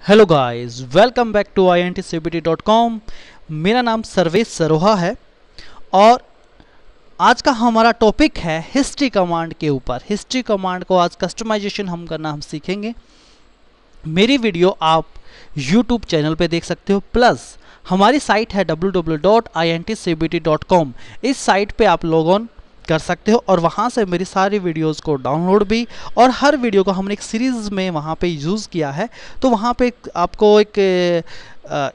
Hello guys, welcome back to intcbt.com। मेरा नाम सर्वेश सरोहा है और आज का हमारा टॉपिक है हिस्ट्री कमांड के ऊपर। हिस्ट्री कमांड को आज कस्टमाइजेशन हम सीखेंगे। मेरी वीडियो आप यूट्यूब चैनल पे देख सकते हो, प्लस हमारी साइट है www.intcbt.com। इस साइट पे आप लॉग ऑन कर सकते हो और वहाँ से मेरी सारी वीडियोस को डाउनलोड भी, और हर वीडियो को हमने एक सीरीज़ में वहाँ पे यूज़ किया है। तो वहाँ पे आपको एक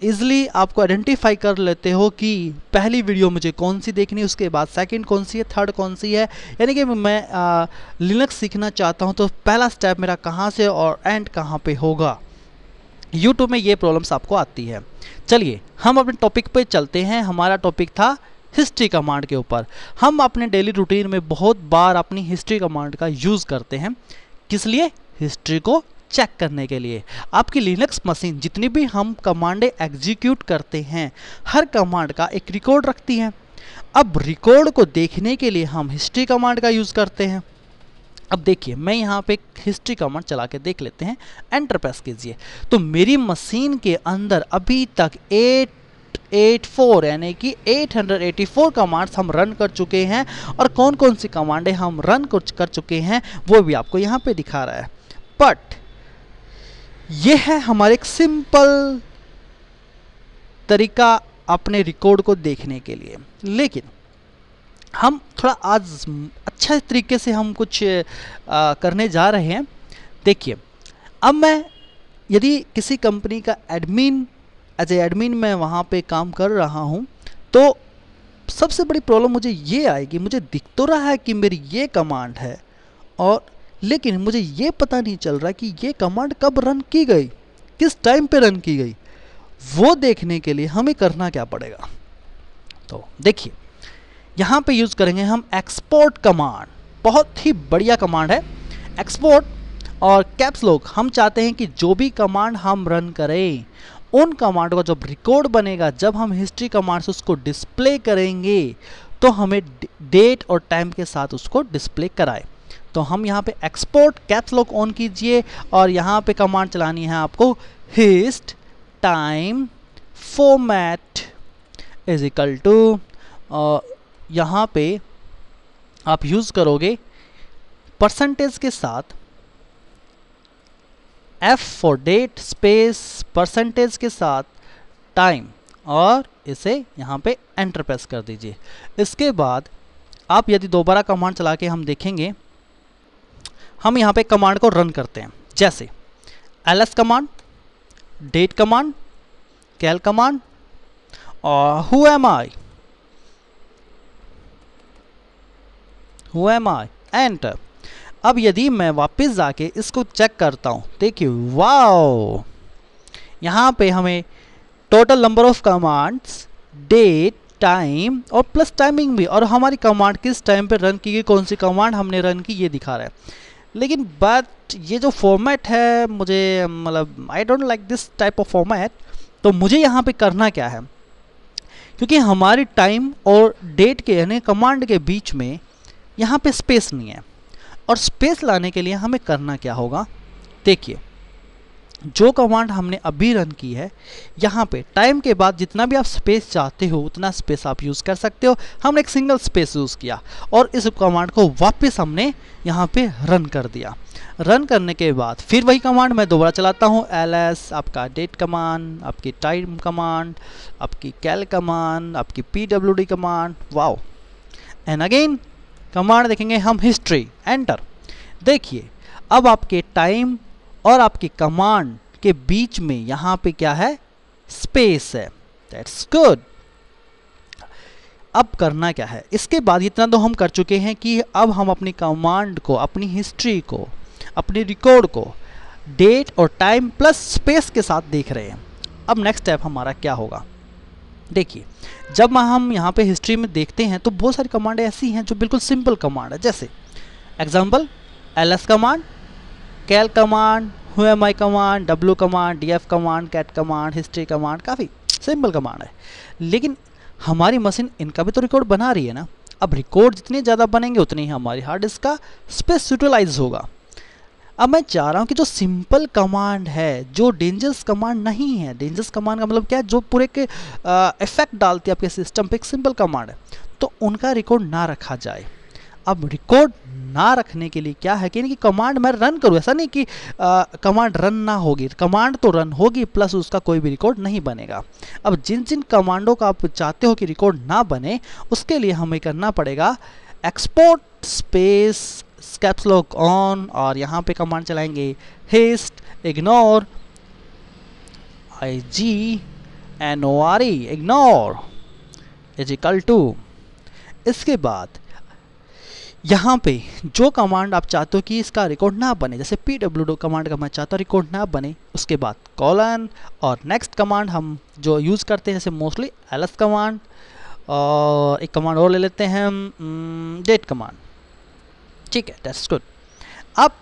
ईज़िली आपको आइडेंटिफाई कर लेते हो कि पहली वीडियो मुझे कौन सी देखनी है, उसके बाद सेकंड कौन सी है, थर्ड कौन सी है। यानी कि मैं लिनक्स सीखना चाहता हूँ तो पहला स्टेप मेरा कहाँ से और एंड कहाँ पे होगा। यूट्यूब में ये प्रॉब्लम्स आपको आती है। चलिए हम अपने टॉपिक पे चलते हैं। हमारा टॉपिक था हिस्ट्री कमांड के ऊपर। हम अपने डेली रूटीन में बहुत बार अपनी हिस्ट्री कमांड का यूज़ करते हैं। किस लिए? हिस्ट्री को चेक करने के लिए। आपकी लिनक्स मशीन जितनी भी हम कमांडें एग्जीक्यूट करते हैं, हर कमांड का एक रिकॉर्ड रखती है। अब रिकॉर्ड को देखने के लिए हम हिस्ट्री कमांड का यूज़ करते हैं। अब देखिए, मैं यहाँ पे एक हिस्ट्री कमांड चला के देख लेते हैं। एंटर प्रेस कीजिए तो मेरी मशीन के अंदर अभी तक 884 यानी कि 884 कमांड्स हम रन कर चुके हैं। और कौन कौन सी कमांडें हम रन कर चुके हैं वो भी आपको यहाँ पे दिखा रहा है। बट ये है हमारे एक सिंपल तरीका अपने रिकॉर्ड को देखने के लिए, लेकिन हम थोड़ा आज अच्छे तरीके से हम कुछ करने जा रहे हैं। देखिए, अब मैं यदि किसी कंपनी का एडमिन एज ए एडमिन मैं वहाँ पे काम कर रहा हूँ, तो सबसे बड़ी प्रॉब्लम मुझे ये आएगी, मुझे दिख तो रहा है कि मेरी ये कमांड है, और लेकिन मुझे ये पता नहीं चल रहा कि ये कमांड कब रन की गई, किस टाइम पे रन की गई। वो देखने के लिए हमें करना क्या पड़ेगा? तो देखिए, यहाँ पे यूज़ करेंगे हम एक्सपोर्ट कमांड। बहुत ही बढ़िया कमांड है एक्सपोर्ट। और कैप्स लॉक, हम चाहते हैं कि जो भी कमांड हम रन करें, उन कमांड का जब रिकॉर्ड बनेगा, जब हम हिस्ट्री कमांड से उसको डिस्प्ले करेंगे, तो हमें डेट और टाइम के साथ उसको डिस्प्ले कराए। तो हम यहाँ पे एक्सपोर्ट कैप्स लॉक ऑन कीजिए और यहाँ पे कमांड चलानी है आपको hist time format is equal to, यहाँ पे आप यूज़ करोगे परसेंटेज के साथ F for date space percentage के साथ टाइम, और इसे यहाँ पे एंटर प्रेस कर दीजिए। इसके बाद आप यदि दोबारा कमांड चला के हम देखेंगे, हम यहाँ पे कमांड को रन करते हैं, जैसे ls command, date command, cal command और हु एम आई एंटर। अब यदि मैं वापस जाके इसको चेक करता हूँ, देखिए वाओ, यहाँ पे हमें total number of commands, date, time और प्लस टाइमिंग भी, और हमारी कमांड किस टाइम पे रन की गई, कौन सी कमांड हमने रन की, ये दिखा रहा है। लेकिन बट ये जो फॉर्मेट है, मुझे मतलब I don't like this type of format. तो मुझे यहाँ पे करना क्या है, क्योंकि हमारी टाइम और डेट के यानी कमांड के बीच में यहाँ पे स्पेस नहीं है, और स्पेस लाने के लिए हमें करना क्या होगा? देखिए, जो कमांड हमने अभी रन की है, यहाँ पे टाइम के बाद जितना भी आप स्पेस चाहते हो उतना स्पेस आप यूज़ कर सकते हो। हमने एक सिंगल स्पेस यूज़ किया और इस कमांड को वापस हमने यहाँ पे रन कर दिया। रन करने के बाद फिर वही कमांड मैं दोबारा चलाता हूँ, ls, आपका डेट कमांड, आपकी टाइम कमांड, आपकी कैल कमांड, आपकी pwd command, wow, and again command देखेंगे हम हिस्ट्री, एंटर। देखिए, अब आपके टाइम और आपकी कमांड के बीच में यहाँ पे क्या है? स्पेस है। That's good. अब करना क्या है? इसके बाद इतना तो हम कर चुके हैं कि अब हम अपनी कमांड को, अपनी हिस्ट्री को, अपनी रिकॉर्ड को डेट और टाइम प्लस स्पेस के साथ देख रहे हैं। अब नेक्स्ट स्टेप हमारा क्या होगा? देखिए, जब हम यहाँ पे हिस्ट्री में देखते हैं तो बहुत सारी कमांडें ऐसी हैं जो बिल्कुल सिंपल कमांड है, जैसे example ls command, cal command, who am I command, w command, df command, cat command, history command, काफ़ी सिंपल कमांड है। लेकिन हमारी मशीन इनका भी तो रिकॉर्ड बना रही है ना। अब रिकॉर्ड जितने ज़्यादा बनेंगे उतनी ही हमारी हार्ड डिस्क का स्पेस यूटिलाइज होगा। अब मैं चाह रहा हूँ कि जो सिंपल कमांड है, जो डेंजरस कमांड नहीं है, डेंजरस कमांड का मतलब क्या है, जो पूरे के इफेक्ट डालती है आपके सिस्टम पे, एक सिंपल कमांड है, तो उनका रिकॉर्ड ना रखा जाए। अब रिकॉर्ड ना रखने के लिए क्या है कि कमांड मैं रन करूँ, ऐसा नहीं कि कमांड रन ना होगी, कमांड तो रन होगी प्लस उसका कोई भी रिकॉर्ड नहीं बनेगा। अब जिन जिन कमांडों का आप चाहते हो कि रिकॉर्ड ना बने, उसके लिए हमें करना पड़ेगा export space caps lock on, और यहाँ पे कमांड चलाएंगे hist ignore IGNORE ignore is equal to. इसके बाद यहाँ पे जो कमांड आप चाहते हो कि इसका रिकॉर्ड ना बने, जैसे pwd कमांड का मैं चाहता हूँ रिकॉर्ड ना बने, उसके बाद कॉलन और नेक्स्ट कमांड हम जो यूज़ करते हैं जैसे मोस्टली ls कमांड, और एक कमांड और ले लेते हैं डेट कमांड। ठीक है, दैट्स गुड। अब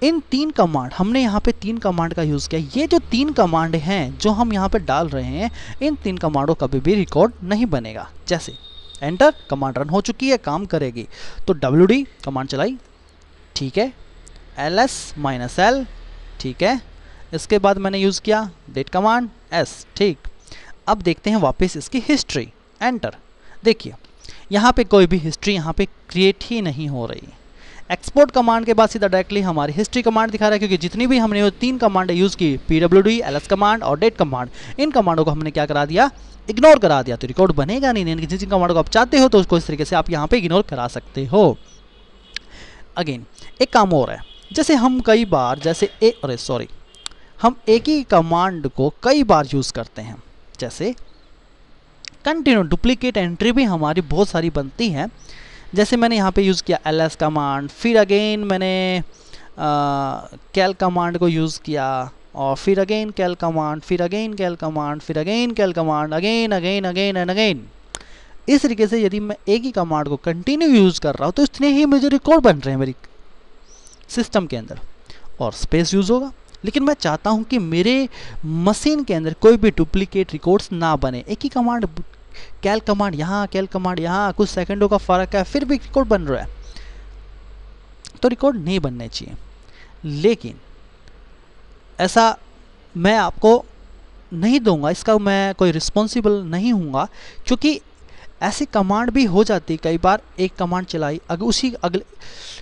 इन 3 कमांड, हमने यहाँ पे 3 कमांड का यूज़ किया। ये जो 3 कमांड हैं जो हम यहाँ पे डाल रहे हैं, इन 3 कमांडों कभी भी रिकॉर्ड नहीं बनेगा। जैसे एंटर, कमांड रन हो चुकी है, काम करेगी, तो wd कमांड चलाई, ठीक है, ls-l, ठीक है, इसके बाद मैंने यूज़ किया डेट कमांड s, ठीक। अब देखते हैं वापस इसकी हिस्ट्री, एंटर। देखिए यहाँ पे कोई भी हिस्ट्री यहाँ पे क्रिएट ही नहीं हो रही। एक्सपोर्ट कमांड के बाद सीधा डायरेक्टली हमारी हिस्ट्री कमांड दिखा रहा है, क्योंकि जितनी भी हमने वो 3 कमांड यूज़ की, pwd, ls कमांड और डेट कमांड, इन कमांडों को हमने क्या करा दिया, इग्नोर करा दिया, तो रिकॉर्ड बनेगा नहीं। जिन जिन कमांडों को आप चाहते हो तो उसको इस तरीके से आप यहाँ पे इग्नोर करा सकते हो। अगेन एक काम और है, जैसे हम कई बार हम एक ही कमांड को कई बार यूज़ करते हैं, जैसे कंटिन्यू, डुप्लीकेट एंट्री भी हमारी बहुत सारी बनती हैं। जैसे मैंने यहाँ पे यूज़ किया ls कमांड, फिर अगेन मैंने कैल कमांड को यूज़ किया, और फिर अगेन कैल कमांड, फिर अगेन कैल कमांड, फिर again cal command, again again again and again. इस तरीके से यदि मैं एक ही कमांड को कंटिन्यू यूज़ कर रहा हूँ तो इतने ही मुझे रिकॉर्ड बन रहे हैं मेरी सिस्टम के अंदर, और स्पेस यूज़ होगा। लेकिन मैं चाहता हूँ कि मेरे मशीन के अंदर कोई भी डुप्लीकेट रिकॉर्ड्स ना बने। एक ही कमांड, कैल कमांड यहाँ, कैल कमांड यहाँ, कुछ सेकंडों का फ़र्क है, फिर भी रिकॉर्ड बन रहा है, तो रिकॉर्ड नहीं बनने चाहिए। लेकिन ऐसा मैं आपको नहीं दूंगा, इसका मैं कोई रिस्पॉन्सिबल नहीं हूँगा, क्योंकि ऐसी कमांड भी हो जाती कई बार, एक कमांड चलाई अगले,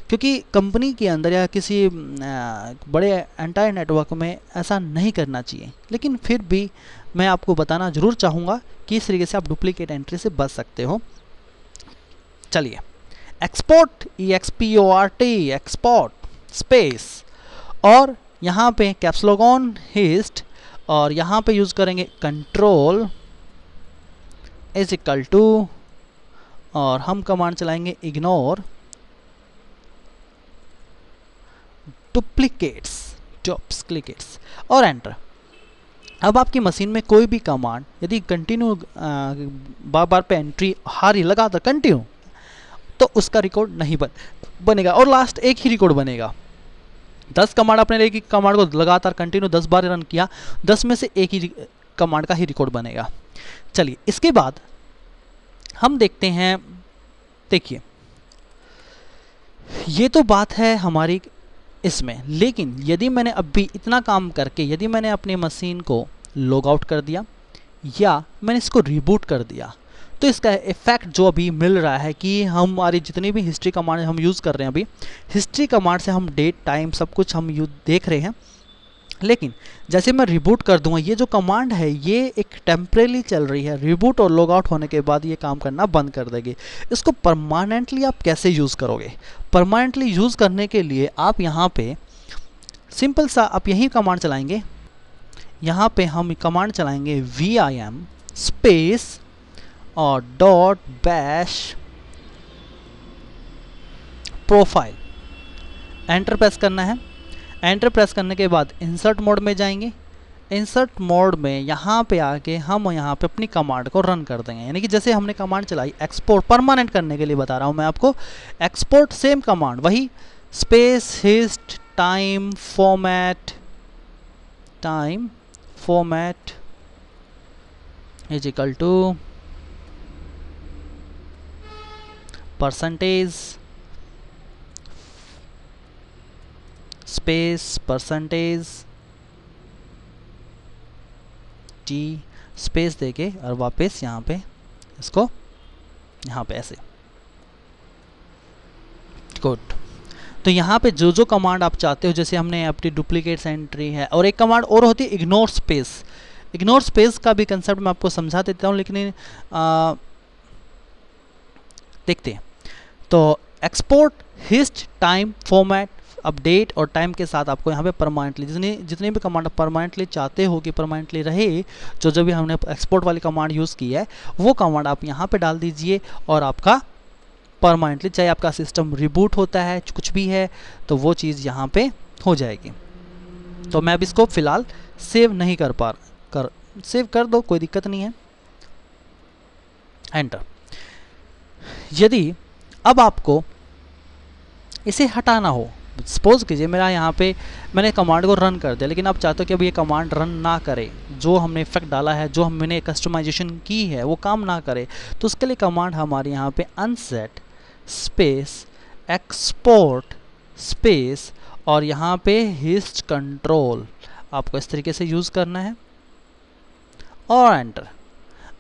क्योंकि कंपनी के अंदर या किसी बड़े एंटायर नेटवर्क में ऐसा नहीं करना चाहिए। लेकिन फिर भी मैं आपको बताना ज़रूर चाहूँगा कि इस तरीके से आप डुप्लीकेट एंट्री से बच सकते हो। चलिए, एक्सपोर्ट EXPORT एक्सपोर्ट स्पेस, और यहाँ पे कैप्स लॉक ऑन हिस्ट, और यहाँ पे यूज़ करेंगे कंट्रोल इज इक्वल टू, और हम कमांड चलाएंगे इग्नोर डुप्लीकेट्स और एंटर। अब आपकी मशीन में कोई भी कमांड यदि कंटिन्यू बार बार पे एंट्री हारी लगातार कंटिन्यू, तो उसका रिकॉर्ड नहीं बनेगा, और लास्ट एक ही रिकॉर्ड बनेगा। 10 कमांड आपने एक ही कमांड को लगातार कंटिन्यू 10 बार रन किया, 10 में से एक ही कमांड का ही रिकॉर्ड बनेगा। चलिए, इसके बाद हम देखते हैं, देखिए ये तो बात है हमारी इसमें, लेकिन यदि मैंने अभी इतना काम करके यदि मैंने अपनी मशीन को लॉग आउट कर दिया या मैंने इसको रिबूट कर दिया, तो इसका इफेक्ट जो अभी मिल रहा है कि हमारी जितनी भी हिस्ट्री कमांड हम यूज़ कर रहे हैं, अभी हिस्ट्री कमांड से हम डेट टाइम सब कुछ हम देख रहे हैं। लेकिन जैसे मैं रिबूट कर दूंगा, ये जो कमांड है ये एक टेम्परेली चल रही है, रिबूट और लॉग आउट होने के बाद ये काम करना बंद कर देगी। इसको परमानेंटली आप कैसे यूज़ करोगे? परमानेंटली यूज़ करने के लिए आप यहाँ पे सिंपल सा आप यही कमांड चलाएंगे। यहाँ पे हम कमांड चलाएंगे vim स्पेस और dot bash profile, enter press करना है। एंटर प्रेस करने के बाद इंसर्ट मोड में जाएंगे। इंसर्ट मोड में यहाँ पे आके हम यहाँ पे अपनी कमांड को रन कर देंगे, यानी कि जैसे हमने कमांड चलाई एक्सपोर्ट परमानेंट करने के लिए बता रहा हूँ मैं आपको। एक्सपोर्ट सेम कमांड वही space hist time format is equal to percentage space percentage T space देके और वापस यहाँ पे इसको यहाँ पे ऐसे। गुड। तो यहाँ पे जो जो कमांड आप चाहते हो, जैसे हमने अपनी डुप्लीकेट्स एंट्री है, और एक कमांड और होती है इग्नोर स्पेस। इग्नोर स्पेस का भी कंसेप्ट मैं आपको समझा देता हूँ, लेकिन देखते हैं। तो export hist time format update और टाइम के साथ आपको यहाँ पे परमानेंटली जितनी भी कमांड परमानेंटली चाहते हो कि परमानेंटली रहे, जो जो भी हमने एक्सपोर्ट वाली कमांड यूज़ की है वो कमांड आप यहाँ पे डाल दीजिए और आपका परमानेंटली, चाहे आपका सिस्टम रिबूट होता है कुछ भी है तो वो चीज़ यहाँ पे हो जाएगी। तो मैं अब इसको फ़िलहाल सेव नहीं कर सेव कर दो, कोई दिक्कत नहीं है। एंटर। यदि अब आपको इसे हटाना हो, सपोज कीजिए मेरा यहाँ पे मैंने कमांड को रन कर दिया, लेकिन आप चाहते हो कि अब ये कमांड रन ना करे, जो हमने इफेक्ट डाला है, जो हमने कस्टमाइजेशन की है वो काम ना करे, तो उसके लिए कमांड हमारे यहाँ पे अनसेट स्पेस एक्सपोर्ट स्पेस और यहाँ पे हिस्ट कंट्रोल आपको इस तरीके से यूज़ करना है और एंटर।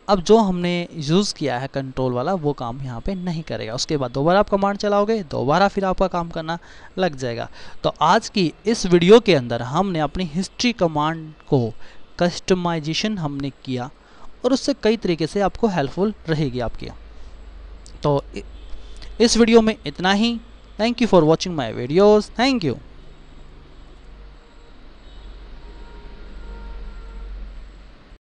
अब जो हमने यूज़ किया है कंट्रोल वाला वो काम यहाँ पे नहीं करेगा। उसके बाद दोबारा आप कमांड चलाओगे, दोबारा फिर आपका काम करना लग जाएगा। तो आज की इस वीडियो के अंदर हमने अपनी हिस्ट्री कमांड को कस्टमाइजेशन हमने किया और उससे कई तरीके से आपको हेल्पफुल रहेगी आपकी। तो इस वीडियो में इतना ही। Thank you for watching my videos. Thank you.